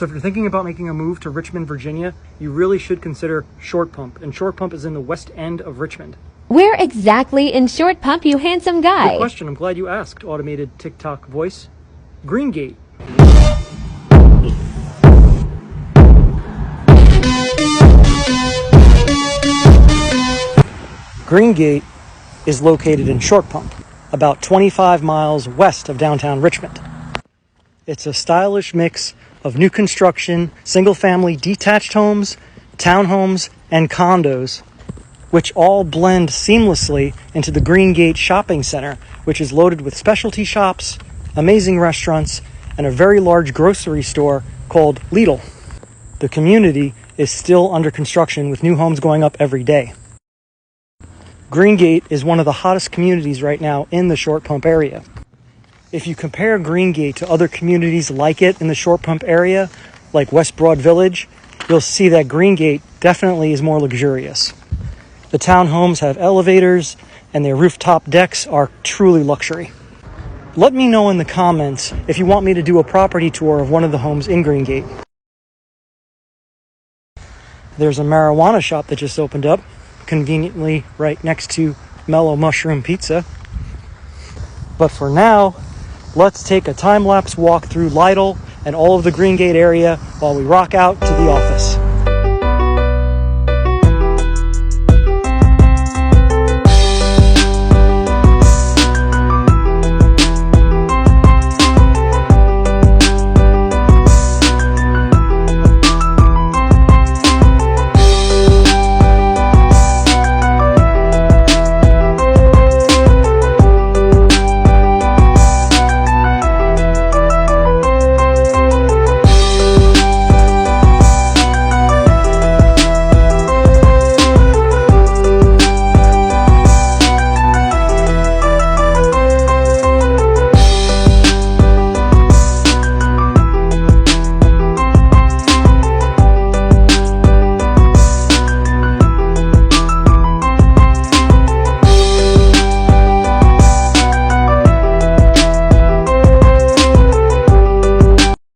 So if you're thinking about making a move to Richmond, Virginia, you really should consider Short Pump. And Short Pump is in the west end of Richmond. Where exactly in Short Pump, you handsome guy? Good question. I'm glad you asked, automated TikTok voice. GreenGate. GreenGate is located in Short Pump, about 25 miles west of downtown Richmond. It's a stylish mix of new construction, single-family detached homes, townhomes, and condos, which all blend seamlessly into the GreenGate shopping center, which is loaded with specialty shops, amazing restaurants, and a very large grocery store called Lidl. The community is still under construction with new homes going up every day. GreenGate is one of the hottest communities right now in the Short Pump area. If you compare GreenGate to other communities like it in the Short Pump area, like West Broad Village, you'll see that GreenGate definitely is more luxurious. The townhomes have elevators, and their rooftop decks are truly luxury. Let me know in the comments if you want me to do a property tour of one of the homes in GreenGate. There's a marijuana shop that just opened up, conveniently right next to Mellow Mushroom Pizza. But for now, let's take a time-lapse walk through Lidl and all of the GreenGate area while we rock out to the office.